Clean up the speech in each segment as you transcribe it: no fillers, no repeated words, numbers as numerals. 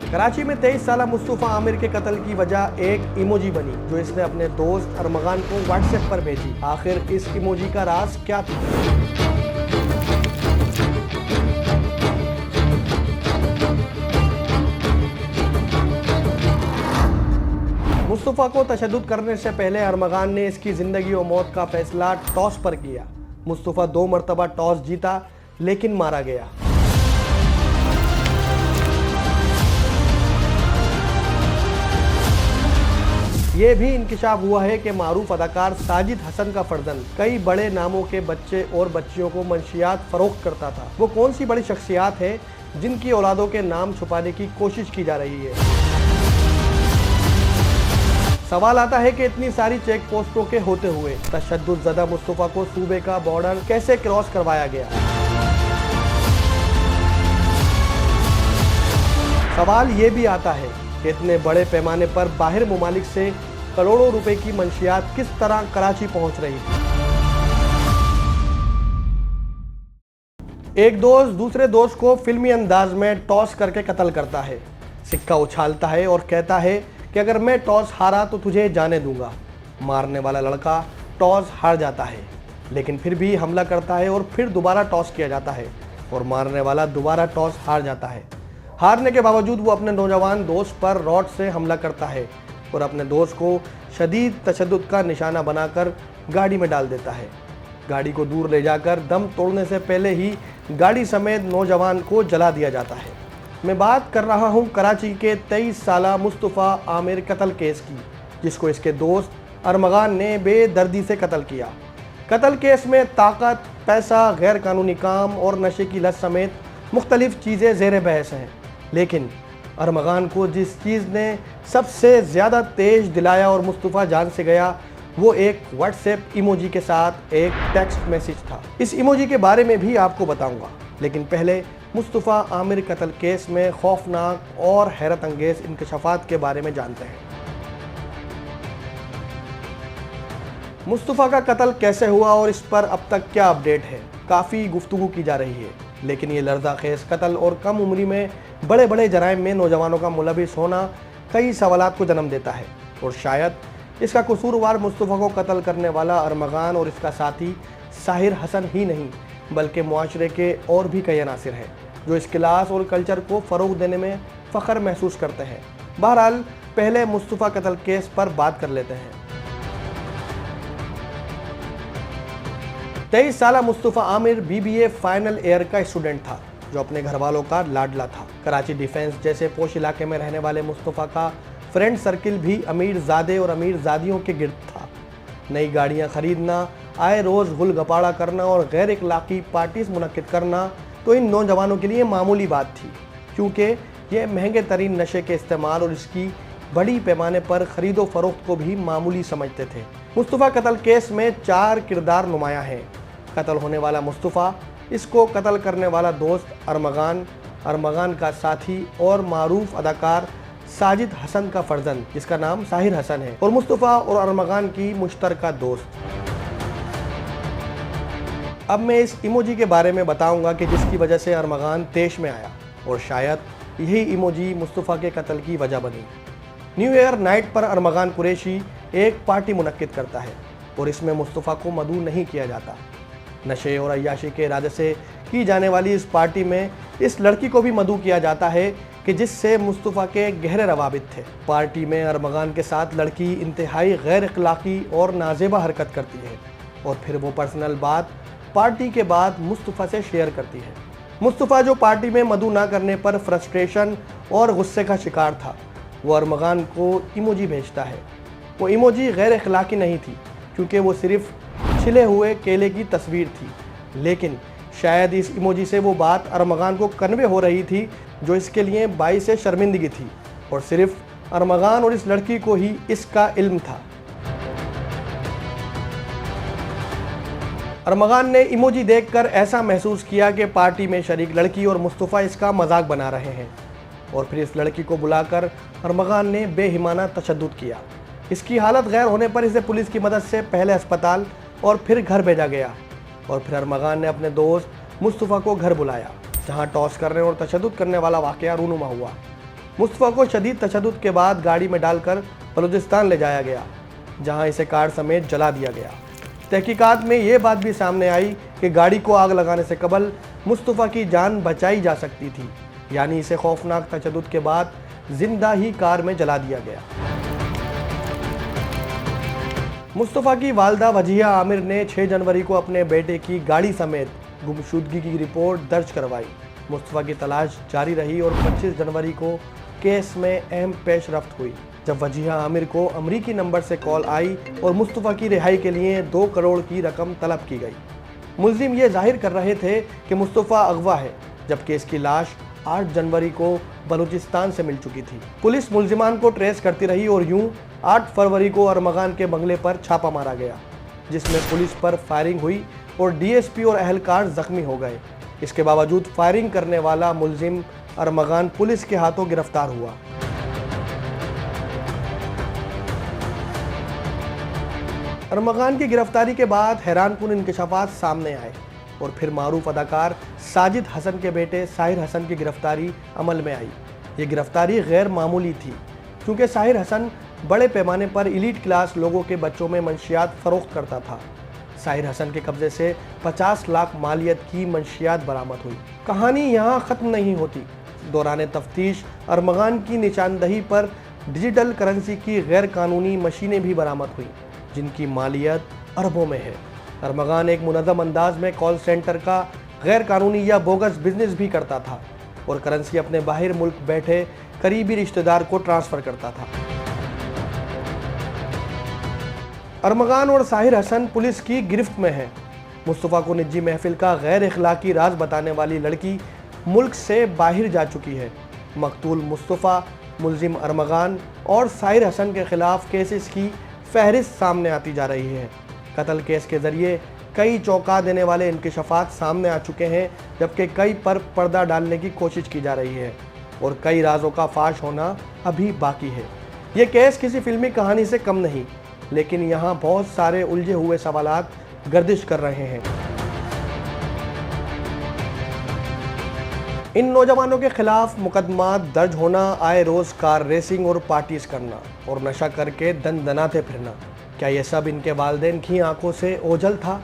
कराची में 23 साल मुस्तफ़ा आमिर के कत्ल की वजह एक इमोजी बनी जो इसने अपने दोस्त अरमगान को व्हाट्सएप पर भेजी। आखिर इस इमोजी का राज क्या था? मुस्तफ़ा को तशद्दुद करने से पहले अरमगान ने इसकी ज़िंदगी और मौत का फैसला टॉस पर किया। मुस्तफ़ा 2 मरतबा टॉस जीता लेकिन मारा गया। ये भी इंकिशाफ हुआ है कि मारूफ अदाकार साजिद हसन का फर्जंद कई बड़े नामों के बच्चे और बच्चियों को मंशियात फरोख्त करता था। वो कौन सी बड़ी शख्सियात है जिनकी औलादों के नाम छुपाने की कोशिश की जा रही है? सवाल आता है कि इतनी सारी चेक पोस्टों के होते हुए तशद्दुद ज़दा मुस्तफ़ा को सूबे का बॉर्डर कैसे क्रॉस करवाया गया? सवाल ये भी आता है कि इतने बड़े पैमाने पर बाहर मुमालिक से करोड़ों रुपए की मंशियात किस तरह कराची पहुंच रही थी। एक दोस्त दूसरे दोस्त को फिल्मी अंदाज में टॉस करके कत्ल करता है, सिक्का उछालता है और कहता है कि अगर मैं टॉस हारा तो तुझे जाने दूंगा। मारने वाला लड़का टॉस हार जाता है लेकिन फिर भी हमला करता है और फिर दोबारा टॉस किया जाता है और मारने वाला दोबारा टॉस हार जाता है। हारने के बावजूद वो अपने नौजवान दोस्त पर रॉड से हमला करता है और अपने दोस्त को शदीद तशद्दुद का निशाना बनाकर गाड़ी में डाल देता है। गाड़ी को दूर ले जाकर दम तोड़ने से पहले ही गाड़ी समेत नौजवान को जला दिया जाता है। मैं बात कर रहा हूं कराची के 23 साला मुस्तफ़ा आमिर कत्ल केस की, जिसको इसके दोस्त अरमगान ने बेदर्दी से कत्ल किया। कत्ल केस में ताकत, पैसा, गैर कानूनी काम और नशे की लत समेत मुख्तलिफ चीज़ें ज़ेर बहस हैं, लेकिन अरमगान को जिस चीज़ ने सबसे ज़्यादा तेज दिलाया और मुस्तफ़ा जान से गया वो एक व्हाट्सएप इमोजी के साथ एक टेक्स्ट मैसेज था। इस इमोजी के बारे में भी आपको बताऊंगा, लेकिन पहले मुस्तफ़ा आमिर कत्ल केस में खौफनाक और हैरत अंगेज़ इंकशाफात के बारे में जानते हैं। मुस्तफ़ा का कत्ल कैसे हुआ और इस पर अब तक क्या अपडेट है? काफ़ी गुफ्तगू की जा रही है, लेकिन ये लर्ज़ाखेज़ कत्ल और कम उम्री में बड़े बड़े जराइम में नौजवानों का मुलविस होना कई सवालात को जन्म देता है और शायद इसका कसूरवार मुस्तफ़ा को कत्ल करने वाला अरमगान और इसका साथी साहिर हसन ही नहीं बल्कि मुआशरे के और भी कई अनासिर हैं जो इस क्लास और कल्चर को फ़रोग़ देने में फ़ख्र महसूस करते हैं। बहरहाल पहले मुस्तफ़ा कत्ल केस पर बात कर लेते हैं। 23 साला Mustafa Aamir BBA final year का स्टूडेंट था जो अपने घर वालों का लाडला था। कराची डिफेंस जैसे पोश इलाके में रहने वाले मुस्तफ़ा का फ्रेंड सर्किल भी अमीर ज़ादे और अमीर ज़ादियों के गिर्द था। नई गाड़ियां खरीदना, आए रोज़ गुल गपाड़ा करना और गैर इखलाकी पार्टीज मुनक्किद करना तो इन नौजवानों के लिए मामूली बात थी, क्योंकि ये महंगे तरीन नशे के इस्तेमाल और इसकी बड़ी पैमाने पर ख़रीदो फरोख्त को भी मामूली समझते थे। मुस्तफ़ा कत्ल केस में 4 किरदार नुमायाँ हैं। कत्ल होने वाला मुस्तफ़ा, इसको कत्ल करने वाला दोस्त अरमगान, अरमगान का साथी और मारूफ अदाकार साजिद हसन का फर्जंद जिसका नाम साहिर हसन है, और मुस्तफ़ा और अरमगान की मुश्तरका दोस्त। अब मैं इस इमोजी के बारे में बताऊंगा कि जिसकी वजह से अरमगान तेश में आया और शायद यही इमोजी मुस्तफ़ा के कत्ल की वजह बनी। न्यू ईयर नाइट पर अरमगान कुरैशी एक पार्टी मुनक्किद करता है और इसमें मुस्तफ़ा को मदऊ नहीं किया जाता। नशे और अय्याशी के इरादे से की जाने वाली इस पार्टी में इस लड़की को भी मदऊ किया जाता है कि जिससे मुस्तफ़ा के गहरे रवाबित थे। पार्टी में अरमगान के साथ लड़की इंतहाई गैर इखलाकी और नाजेबा हरकत करती है और फिर वो पर्सनल बात पार्टी के बाद मुस्तफ़ा से शेयर करती है। मुस्तफ़ा जो पार्टी में मदऊ ना करने पर फ्रस्ट्रेशन और गुस्से का शिकार था, वो अरमगान को इमोजी भेजता है। वो इमोजी गैर इखलाकी नहीं थी क्योंकि वो सिर्फ छिले हुए केले की तस्वीर थी, लेकिन शायद इस इमोजी से वो बात अरमगान को कन्वे हो रही थी जो इसके लिए बाइस शर्मिंदगी थी और सिर्फ अरमगान और इस लड़की को ही इसका इल्म था। अरमगान ने इमोजी देखकर ऐसा महसूस किया कि पार्टी में शरीक लड़की और मुस्तफ़ा इसका मजाक बना रहे हैं और फिर इस लड़की को बुलाकर अरमगान ने बेहिमाना तशद्दुद किया। इसकी हालत गैर होने पर इसे पुलिस की मदद से पहले अस्पताल और फिर घर भेजा गया और फिर अरमगान ने अपने दोस्त मुस्तफ़ा को घर बुलाया, जहां टॉस करने और तशद्दुद करने वाला वाक़या रूनुमा हुआ। मुस्तफ़ा को शदीद तशद्दुद के बाद गाड़ी में डालकर बलूचिस्तान ले जाया गया, जहां इसे कार समेत जला दिया गया। तहकीकात में ये बात भी सामने आई कि गाड़ी को आग लगाने से कबल मुस्तफ़ा की जान बचाई जा सकती थी, यानी इसे खौफनाक तशद्दुद के बाद जिंदा ही कार में जला दिया गया। मुस्तफ़ा की वालदा वजिया आमिर ने 6 जनवरी को अपने बेटे की गाड़ी समेत गुमशुदगी की रिपोर्ट दर्ज करवाई। मुस्तफ़ा की तलाश जारी रही और 25 जनवरी को केस में अहम पेशरफ्त हुई, जब वजिया आमिर को अमरीकी नंबर से कॉल आई और मुस्तफ़ा की रिहाई के लिए 2 करोड़ की रकम तलब की गई। मुलजिम ये जाहिर कर रहे थे कि मुस्तफ़ा अगवा है, जबकि इसकी लाश 8 जनवरी को बलूचिस्तान से मिल चुकी थी। पुलिस मुलजिमान को ट्रेस करती रही और यूं 8 फरवरी को अरमगान के बंगले पर छापा मारा गया, जिसमें पुलिस पर फायरिंग हुई और डीएसपी और अहलकार जख्मी हो गए। इसके बावजूद फायरिंग करने वाला मुलजिम अरमगान पुलिस के हाथों गिरफ्तार हुआ। अरमगान की गिरफ्तारी के बाद हैरानकुन इंकशाफात सामने आए और फिर मारूफ अदाकार साजिद हसन के बेटे साहिर हसन की गिरफ्तारी अमल में आई। ये गिरफ्तारी गैर मामूली थी, क्योंकि साहिर हसन बड़े पैमाने पर इलीट क्लास लोगों के बच्चों में मंशियात फरोख्त करता था। साहिर हसन के कब्जे से 50 लाख मालियत की मंशियात बरामद हुई। कहानी यहाँ ख़त्म नहीं होती। दौरान तफ्तीश अरमगान की निशानदही पर डिजिटल करेंसी की गैर कानूनी मशीनें भी बरामद हुई, जिनकी मालियत अरबों में है। अरमगान एक मुनज़्ज़म अंदाज में कॉल सेंटर का गैर कानूनी या बोगस बिजनेस भी करता था और करेंसी अपने बाहर मुल्क बैठे करीबी रिश्तेदार को ट्रांसफ़र करता था। अरमगान और साहिर हसन पुलिस की गिरफ्त में हैं। मुस्तफ़ा को निजी महफिल का गैर इखलाकी राज बताने वाली लड़की मुल्क से बाहर जा चुकी है। मकतूल मुस्तफ़ा, मुलजिम अरमगान और साहिर हसन के खिलाफ केसेस की फहरिस्त सामने आती जा रही है। कत्ल केस के ज़रिए कई चौंका देने वाले इंकशाफात सामने आ चुके हैं, जबकि कई पर पर्दा डालने की कोशिश की जा रही है और कई राजों का फाश होना अभी बाकी है। ये केस किसी फिल्मी कहानी से कम नहीं, लेकिन यहाँ बहुत सारे उलझे हुए सवालात गर्दिश कर रहे हैं। इन नौजवानों के खिलाफ मुकदमा दर्ज होना, आए रोज कार रेसिंग और पार्टीज करना और नशा करके दनाते फिरना, क्या ये सब इनके वालिदैन की आंखों से ओझल था?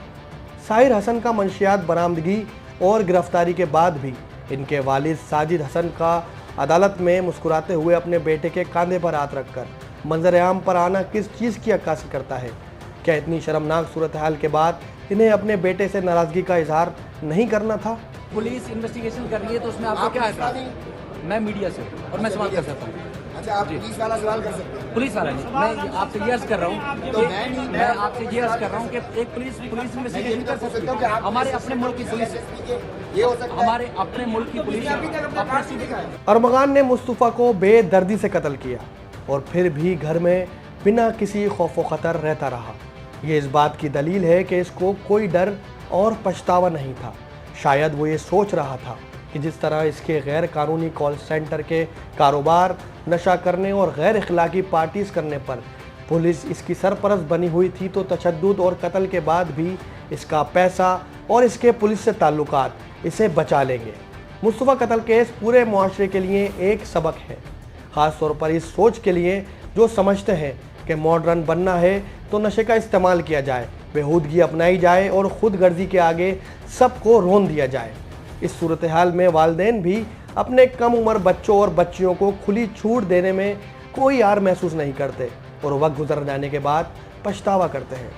साहिर हसन का मंशियात बरामदगी और गिरफ्तारी के बाद भी इनके वालिद साजिद हसन का अदालत में मुस्कुराते हुए अपने बेटे के कंधे पर हाथ रखकर मंजर आम पर आना किस चीज़ की अक्कासी करता है? क्या इतनी शर्मनाक सूरत हाल के बाद इन्हें अपने बेटे से नाराज़गी का इजहार नहीं करना था? पुलिस इन्वेस्टिगेशन कर रही है, तो उसमें आपको क्या है? मैं मीडिया से और मैं सवाल कर सकता हूँ। अच्छा, आप पुलिस वाला सवाल कर सकते हैं? पुलिस वाला नहीं, मैं आपसे ये अर्ज कर रहा हूँ, तो मैं आपसे ये अर्ज कर रहा हूँ कि एक पुलिस इन्वेस्टिगेशन कर सकती है। हमारे अपने मुल्क की पुलिस, ये हो सकता है हमारे अपने मुल्क की पुलिस। अरमगान ने मुस्तफ़ा को बेदर्दी से कत्ल किया और फिर भी घर में बिना किसी खौफ खतर रहता रहा। ये इस बात की दलील है कि इसको कोई डर और पछतावा नहीं था। शायद वो ये सोच रहा था कि जिस तरह इसके गैर कानूनी कॉल सेंटर के कारोबार, नशा करने और गैर इखलाकी पार्टीज करने पर पुलिस इसकी सरपरस्त बनी हुई थी, तो तशद्दुद और कत्ल के बाद भी इसका पैसा और इसके पुलिस से ताल्लुकात इसे बचा लेंगे। मुस्तफ़ा कत्ल केस पूरे मुआशरे के लिए एक सबक है, ख़ास तौर पर इस सोच के लिए जो समझते हैं कि मॉडर्न बनना है तो नशे का इस्तेमाल किया जाए, बेहूदगी अपनाई जाए और ख़ुद गर्जी के आगे सबको रोन दिया जाए। इस सूरत हाल में वालिदैन भी अपने कम उम्र बच्चों और बच्चियों को खुली छूट देने में कोई यार महसूस नहीं करते और वक्त गुजर जाने के बाद पछतावा करते हैं।